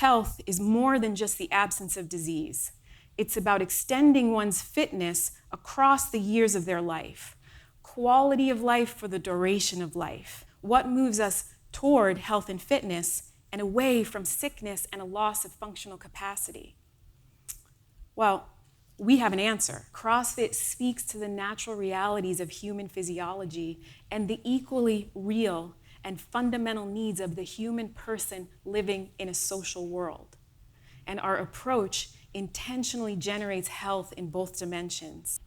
health is more than just the absence of disease. It's about extending one's fitness across the years of their life. Quality of life for the duration of life. What moves us toward health and fitness and away from sickness and a loss of functional capacity? Well, we have an answer. CrossFit speaks to the natural realities of human physiology and the equally real and fundamental needs of the human person living in a social world. And our approach intentionally generates health in both dimensions.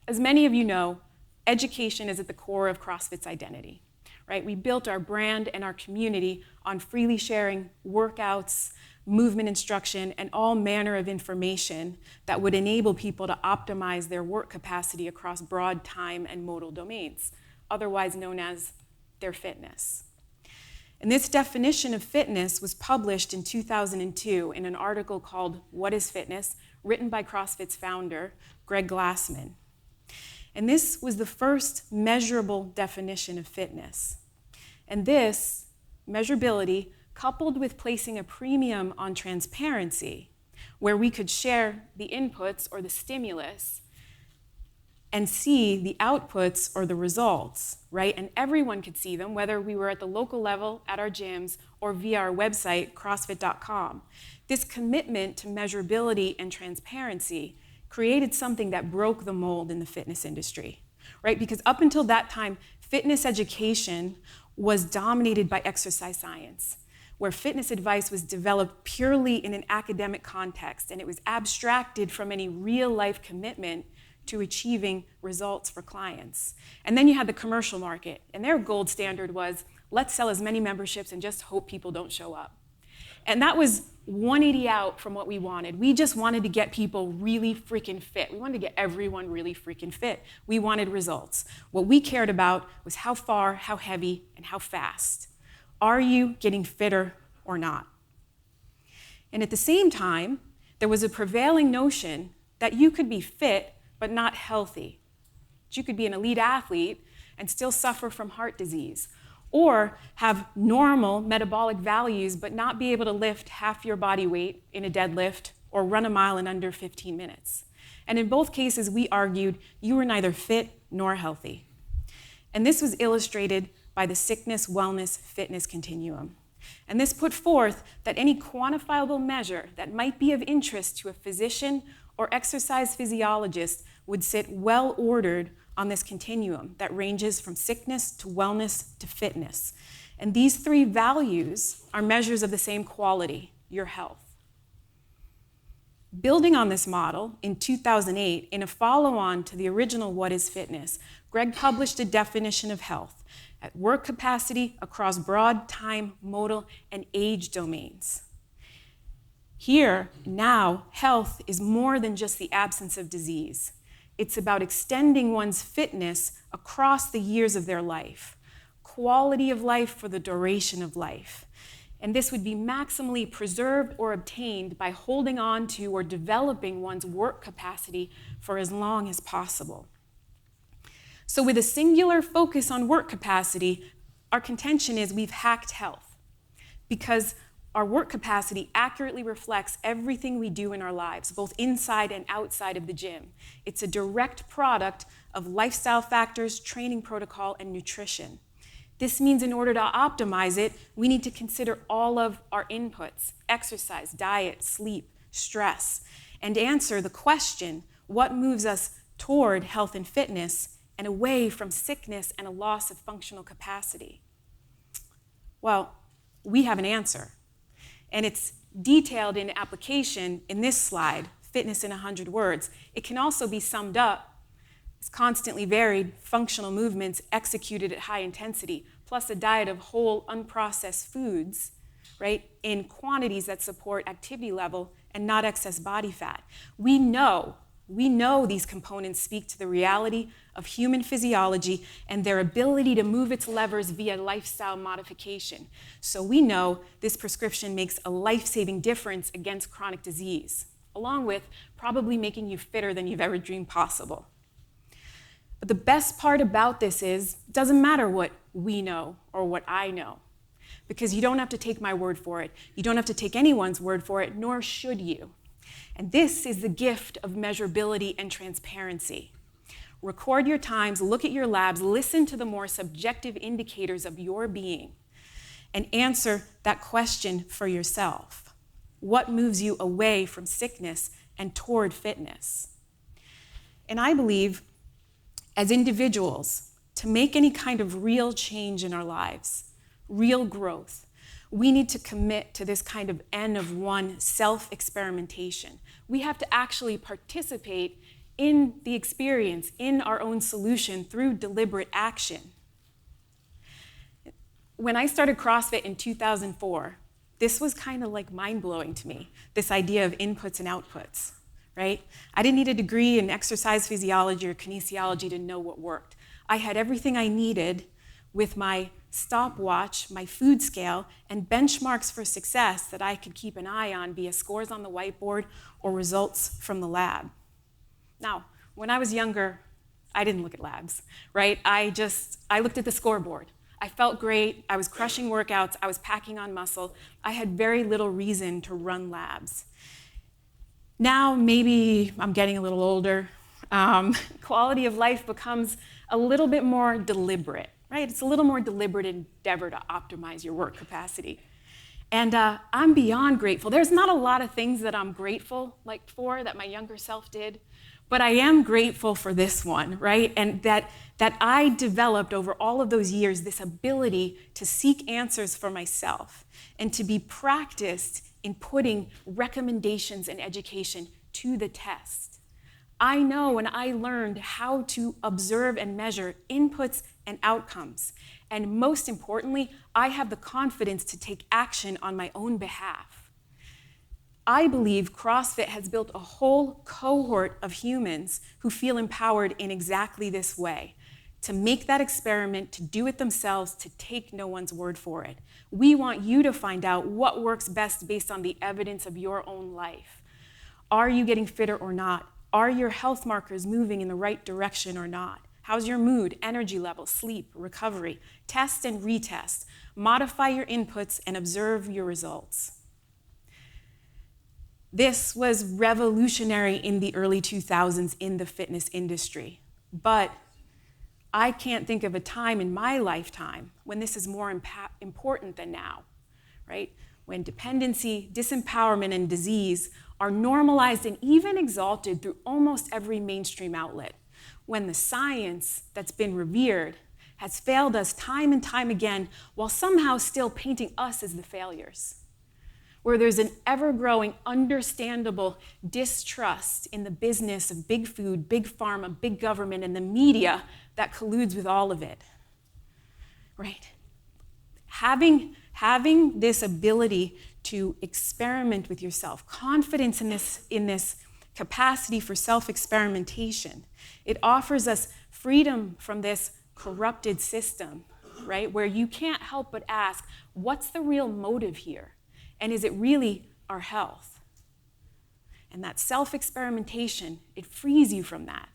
As many of you know, education is at the core of CrossFit's identity, right? We built our brand and our community on freely sharing workouts, movement instruction, and all manner of information that would enable people to optimize their work capacity across broad time and modal domains, otherwise known as their fitness. And this definition of fitness was published in 2002 in an article called What is Fitness?, written by CrossFit's founder, Greg Glassman. And this was the first measurable definition of fitness. And this, measurability, coupled with placing a premium on transparency, where we could share the inputs or the stimulus and see the outputs or the results, right? And everyone could see them, whether we were at the local level at our gyms or via our website, CrossFit.com. This commitment to measurability and transparency created something that broke the mold in the fitness industry, right? Because up until that time, fitness education was dominated by exercise science, where fitness advice was developed purely in an academic context, and it was abstracted from any real-life commitment to achieving results for clients. And then you had the commercial market, and their gold standard was, let's sell as many memberships and just hope people don't show up. And that was 180 out from what we wanted. We just wanted to get people really freaking fit. We wanted to get everyone really freaking fit. We wanted results. What we cared about was how far, how heavy, and how fast. Are you getting fitter or not? And at the same time, there was a prevailing notion that you could be fit but not healthy. You could be an elite athlete and still suffer from heart disease, or have normal metabolic values but not be able to lift half your body weight in a deadlift or run a mile in under 15 minutes. And in both cases, we argued you were neither fit nor healthy. And this was illustrated by the sickness, wellness, fitness continuum. And this put forth that any quantifiable measure that might be of interest to a physician or exercise physiologist would sit well ordered on this continuum that ranges from sickness to wellness to fitness. And these three values are measures of the same quality, your health. Building on this model, in 2008, in a follow-on to the original What is Fitness, Greg published a definition of health at work capacity across broad time, modal, and age domains. Here, now, health is more than just the absence of disease. It's about extending one's fitness across the years of their life, quality of life for the duration of life. And this would be maximally preserved or obtained by holding on to or developing one's work capacity for as long as possible. So with a singular focus on work capacity, our contention is we've hacked health, because our work capacity accurately reflects everything we do in our lives, both inside and outside of the gym. It's a direct product of lifestyle factors, training protocol, and nutrition. This means in order to optimize it, we need to consider all of our inputs: exercise, diet, sleep, stress, and answer the question, what moves us toward health and fitness and away from sickness and a loss of functional capacity? Well, we have an answer. And it's detailed in application in this slide, Fitness in 100 Words. It can also be summed up as constantly varied functional movements executed at high intensity, plus a diet of whole, unprocessed foods, right, in quantities that support activity level and not excess body fat. We know these components speak to the reality of human physiology and their ability to move its levers via lifestyle modification. So we know this prescription makes a life-saving difference against chronic disease, along with probably making you fitter than you've ever dreamed possible. But the best part about this is, it doesn't matter what we know or what I know, because you don't have to take my word for it. You don't have to take anyone's word for it, nor should you. And this is the gift of measurability and transparency. Record your times, look at your labs, listen to the more subjective indicators of your being, and answer that question for yourself. What moves you away from sickness and toward fitness? And I believe, as individuals, to make any kind of real change in our lives, real growth, we need to commit to this kind of N-of-1 self-experimentation. We have to actually participate in the experience, in our own solution through deliberate action. When I started CrossFit in 2004, this was kind of like mind-blowing to me, this idea of inputs and outputs, right? I didn't need a degree in exercise physiology or kinesiology to know what worked. I had everything I needed with my stopwatch, my food scale, and benchmarks for success that I could keep an eye on via scores on the whiteboard or results from the lab. Now, when I was younger, I didn't look at labs, right? I looked at the scoreboard. I felt great, I was crushing workouts, I was packing on muscle. I had very little reason to run labs. Now, maybe I'm getting a little older. Quality of life becomes a little bit more deliberate, right? It's a little more deliberate endeavor to optimize your work capacity. And I'm beyond grateful. There's not a lot of things that I'm grateful for that my younger self did, but I am grateful for this one, right? And that I developed over all of those years this ability to seek answers for myself and to be practiced in putting recommendations and education to the test. I know and I learned how to observe and measure inputs and outcomes. And most importantly, I have the confidence to take action on my own behalf. I believe CrossFit has built a whole cohort of humans who feel empowered in exactly this way, to make that experiment, to do it themselves, to take no one's word for it. We want you to find out what works best based on the evidence of your own life. Are you getting fitter or not? Are your health markers moving in the right direction or not? How's your mood, energy level, sleep, recovery? Test and retest. Modify your inputs and observe your results. This was revolutionary in the early 2000s in the fitness industry. But I can't think of a time in my lifetime when this is more important than now, right? When dependency, disempowerment, and disease are normalized and even exalted through almost every mainstream outlet. When the science that's been revered has failed us time and time again while somehow still painting us as the failures. Where there's an ever-growing, understandable distrust in the business of big food, big pharma, big government, and the media that colludes with all of it, right? Having this ability to experiment with yourself, confidence in this capacity for self-experimentation, it offers us freedom from this corrupted system, right? Where you can't help but ask, what's the real motive here? And is it really our health? And that self-experimentation, it frees you from that.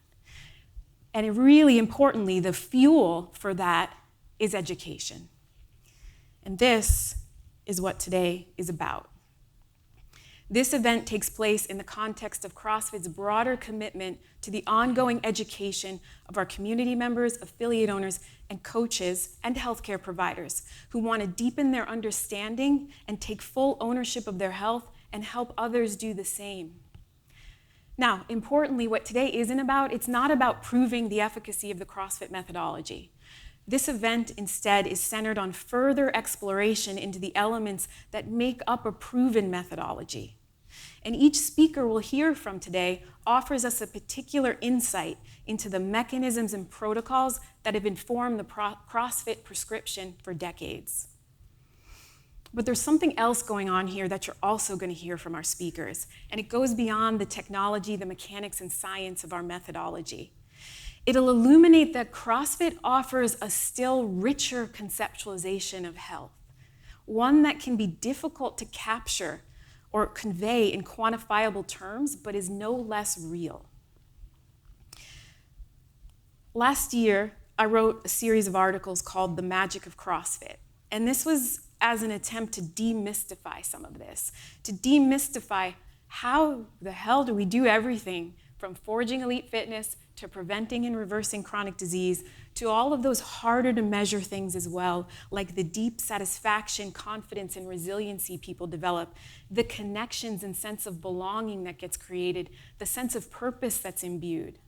And really importantly, the fuel for that is education. And this is what today is about. This event takes place in the context of CrossFit's broader commitment to the ongoing education of our community members, affiliate owners, and coaches and healthcare providers who want to deepen their understanding and take full ownership of their health and help others do the same. Now, importantly, what today isn't about, it's not about proving the efficacy of the CrossFit methodology. This event instead is centered on further exploration into the elements that make up a proven methodology. And each speaker we'll hear from today offers us a particular insight into the mechanisms and protocols that have informed the CrossFit prescription for decades. But there's something else going on here that you're also going to hear from our speakers, and it goes beyond the technology, the mechanics, and science of our methodology. It'll illuminate that CrossFit offers a still richer conceptualization of health, one that can be difficult to capture or convey in quantifiable terms, but is no less real. Last year, I wrote a series of articles called The Magic of CrossFit. And this was as an attempt to demystify some of this, to demystify how the hell do we do everything from forging elite fitness to preventing and reversing chronic disease, to all of those harder to measure things as well, like the deep satisfaction, confidence, and resiliency people develop, the connections and sense of belonging that gets created, the sense of purpose that's imbued.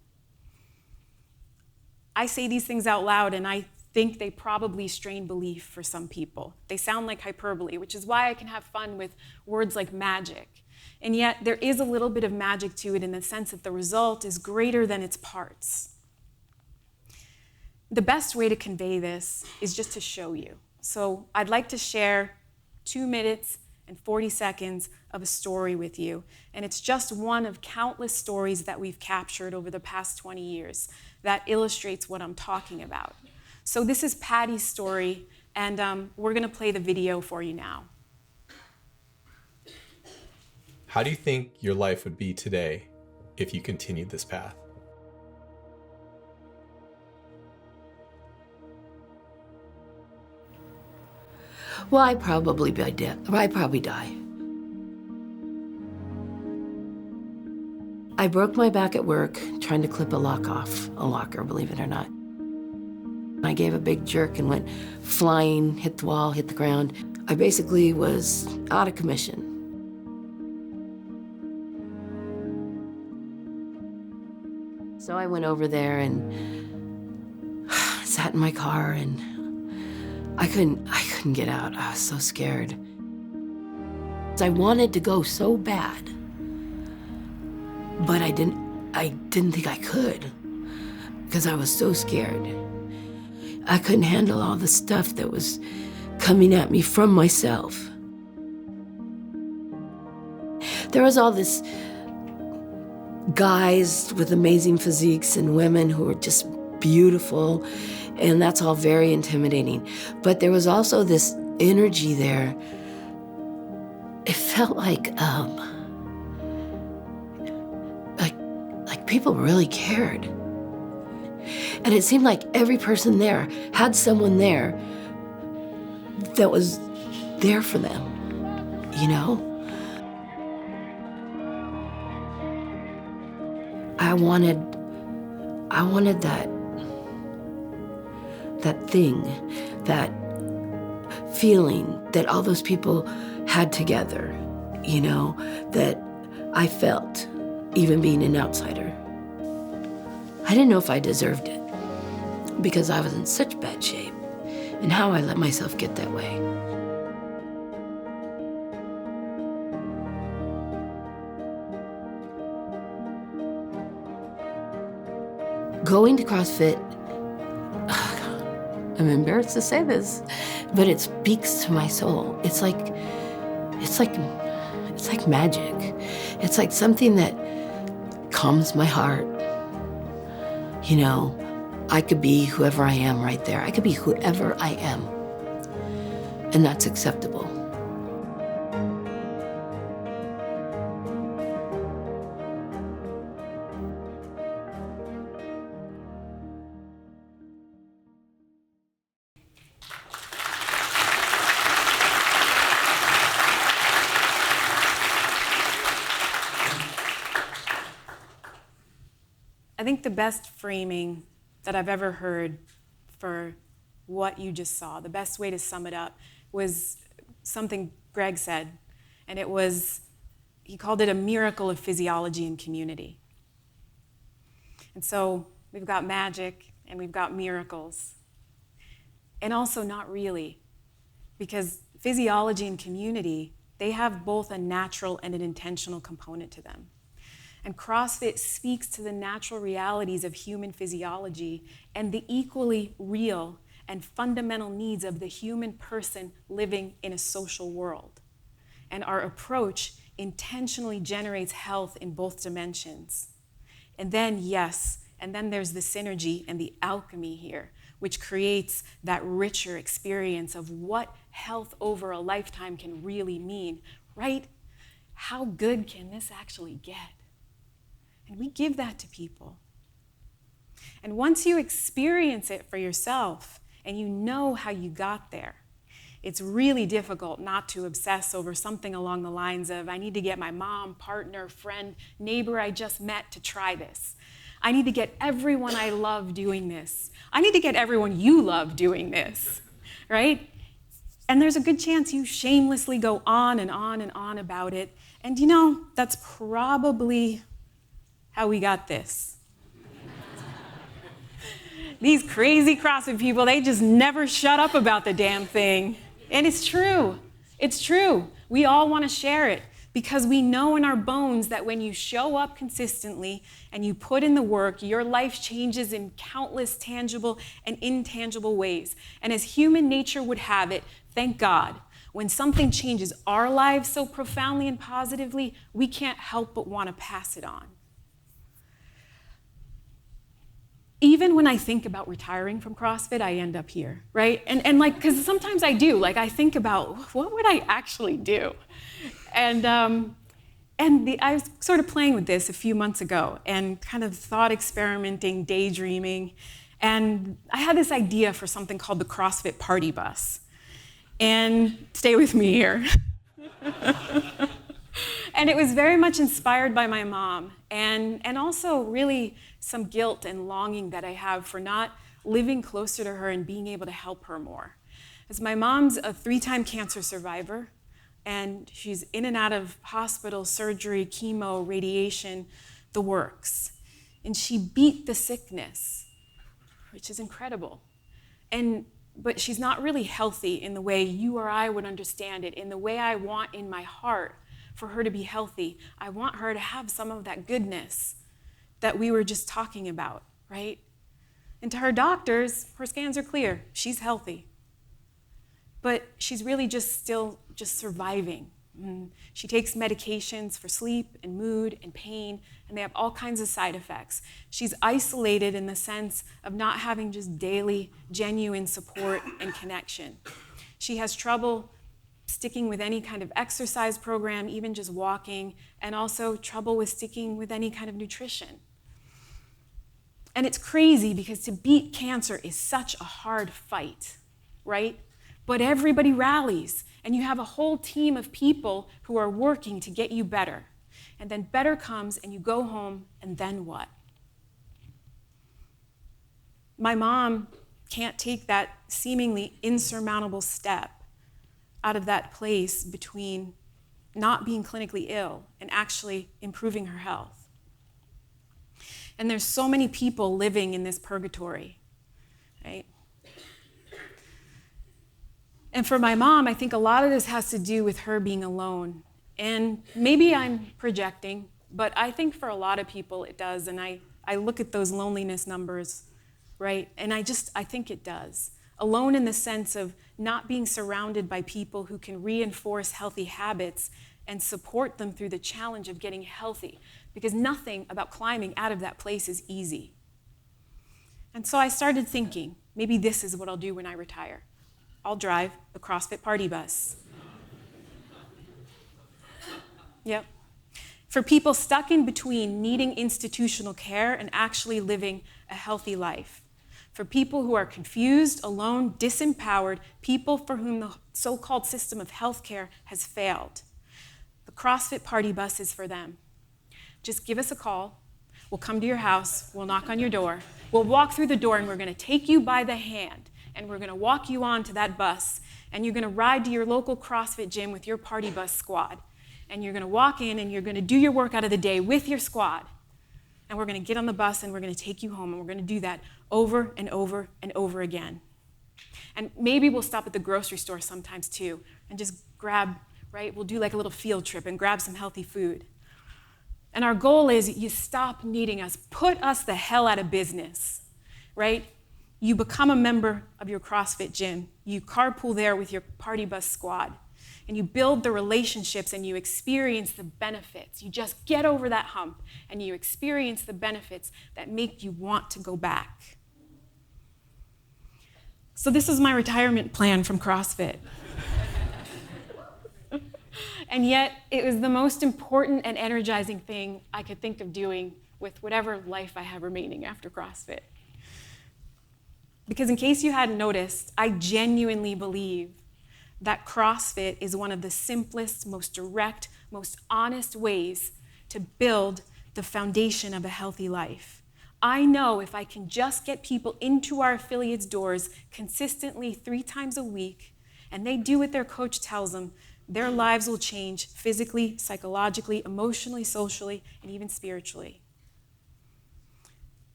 I say these things out loud, and I think they probably strain belief for some people. They sound like hyperbole, which is why I can have fun with words like magic. And yet, there is a little bit of magic to it in the sense that the result is greater than its parts. The best way to convey this is just to show you. So I'd like to share 2 minutes and 40 seconds of a story with you. And it's just one of countless stories that we've captured over the past 20 years that illustrates what I'm talking about. So this is Patti's story, and we're gonna play the video for you now. How do you think your life would be today if you continued this path? Well, I'd probably die. I broke my back at work trying to clip a lock off a locker, believe it or not. I gave a big jerk and went flying, hit the wall, hit the ground. I basically was out of commission. So I went over there and sat in my car, and I couldn't get out. I was so scared. I wanted to go so bad, but I didn't think I could because I was so scared. I couldn't handle all the stuff that was coming at me from myself. There was all this guys with amazing physiques and women who were just beautiful, and that's all very intimidating. But there was also this energy there. It felt like people really cared. And it seemed like every person there had someone there that was there for them, you know? I wanted that thing, that feeling that all those people had together, you know, that I felt, even being an outsider. I didn't know if I deserved it because I was in such bad shape, and how I let myself get that way. Going to CrossFit, I'm embarrassed to say this, but it speaks to my soul. It's like magic. It's like something that calms my heart. You know, I could be whoever I am right there. I could be whoever I am, and that's acceptable. I think the best framing that I've ever heard for what you just saw, the best way to sum it up, was something Greg said, and it was, he called it a miracle of physiology and community. And so we've got magic and we've got miracles, and also not really, because physiology and community, they have both a natural and an intentional component to them. And CrossFit speaks to the natural realities of human physiology and the equally real and fundamental needs of the human person living in a social world. And our approach intentionally generates health in both dimensions. And then, yes, and then there's the synergy and the alchemy here, which creates that richer experience of what health over a lifetime can really mean, right? How good can this actually get? And we give that to people. And once you experience it for yourself and you know how you got there, it's really difficult not to obsess over something along the lines of, I need to get my mom, partner, friend, neighbor I just met to try this. I need to get everyone I love doing this. I need to get everyone you love doing this, right? And there's a good chance you shamelessly go on and on and on about it. And you know, that's probably how we got this. These crazy CrossFit people, they just never shut up about the damn thing. And it's true. It's true. We all want to share it because we know in our bones that when you show up consistently and you put in the work, your life changes in countless tangible and intangible ways. And as human nature would have it, thank God, when something changes our lives so profoundly and positively, we can't help but want to pass it on. Even when I think about retiring from CrossFit, I end up here, right? And like, because sometimes I do, like I think about what would I actually do? And I was sort of playing with this a few months ago and kind of thought experimenting, daydreaming. And I had this idea for something called the CrossFit Party Bus. And stay with me here. And it was very much inspired by my mom and also really some guilt and longing that I have for not living closer to her and being able to help her more. As my mom's a 3-time cancer survivor, and she's in and out of hospital, surgery, chemo, radiation, the works. And she beat the sickness, which is incredible. But she's not really healthy in the way you or I would understand it, in the way I want in my heart for her to be healthy. I want her to have some of that goodness that we were just talking about, right? And to her doctors, her scans are clear. She's healthy. But she's really still surviving. She takes medications for sleep and mood and pain, and they have all kinds of side effects. She's isolated in the sense of not having just daily, genuine support and connection. She has trouble sticking with any kind of exercise program, even just walking, and also trouble with sticking with any kind of nutrition. And it's crazy because to beat cancer is such a hard fight, right? But everybody rallies, and you have a whole team of people who are working to get you better. And then better comes, and you go home, and then what? My mom can't take that seemingly insurmountable step out of that place between not being clinically ill and actually improving her health. And there's so many people living in this purgatory, right? And for my mom, I think a lot of this has to do with her being alone. And maybe I'm projecting, but I think for a lot of people it does. And I look at those loneliness numbers, right? And I think it does. Alone in the sense of not being surrounded by people who can reinforce healthy habits and support them through the challenge of getting healthy. Because nothing about climbing out of that place is easy. And so I started thinking, maybe this is what I'll do when I retire. I'll drive the CrossFit Party Bus. Yep. For people stuck in between needing institutional care and actually living a healthy life. For people who are confused, alone, disempowered, people for whom the so-called system of healthcare has failed. The CrossFit Party Bus is for them. Just give us a call. We'll come to your house. We'll knock on your door. We'll walk through the door, and we're going to take you by the hand. And we're going to walk you on to that bus, and you're going to ride to your local CrossFit gym with your Party Bus squad. And you're going to walk in, and you're going to do your workout of the day with your squad. And we're going to get on the bus, and we're going to take you home, and we're going to do that over and over and over again. And maybe we'll stop at the grocery store sometimes too, and just grab, right? We'll do like a little field trip and grab some healthy food. And our goal is you stop needing us. Put us the hell out of business, right? You become a member of your CrossFit gym. You carpool there with your Party Bus squad. And you build the relationships and you experience the benefits. You just get over that hump and you experience the benefits that make you want to go back. So this is my retirement plan from CrossFit. And yet it was the most important and energizing thing I could think of doing with whatever life I have remaining after CrossFit. Because in case you hadn't noticed, I genuinely believe that CrossFit is one of the simplest, most direct, most honest ways to build the foundation of a healthy life. I know if I can just get people into our affiliates' doors consistently 3 times a week, and they do what their coach tells them, their lives will change physically, psychologically, emotionally, socially, and even spiritually.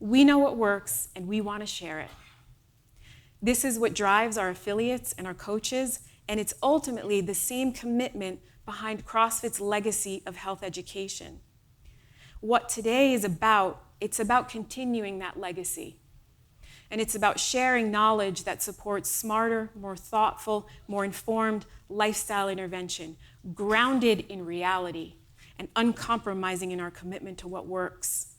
We know what works, and we want to share it. This is what drives our affiliates and our coaches, and it's ultimately the same commitment behind CrossFit's legacy of health education. What today is about, it's about continuing that legacy. And it's about sharing knowledge that supports smarter, more thoughtful, more informed lifestyle intervention, grounded in reality and uncompromising in our commitment to what works.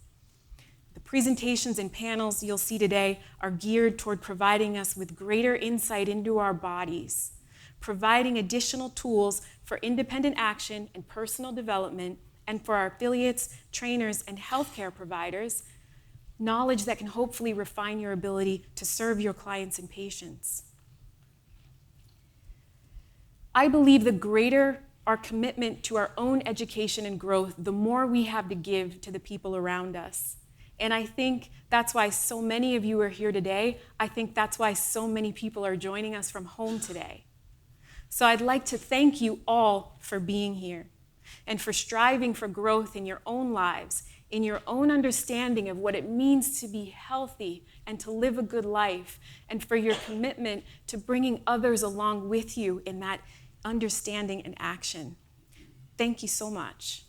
The presentations and panels you'll see today are geared toward providing us with greater insight into our bodies, providing additional tools for independent action and personal development, and for our affiliates, trainers, and healthcare providers, knowledge that can hopefully refine your ability to serve your clients and patients. I believe the greater our commitment to our own education and growth, the more we have to give to the people around us. And I think that's why so many of you are here today. I think that's why so many people are joining us from home today. So I'd like to thank you all for being here and for striving for growth in your own lives, in your own understanding of what it means to be healthy and to live a good life, and for your commitment to bringing others along with you in that understanding and action. Thank you so much.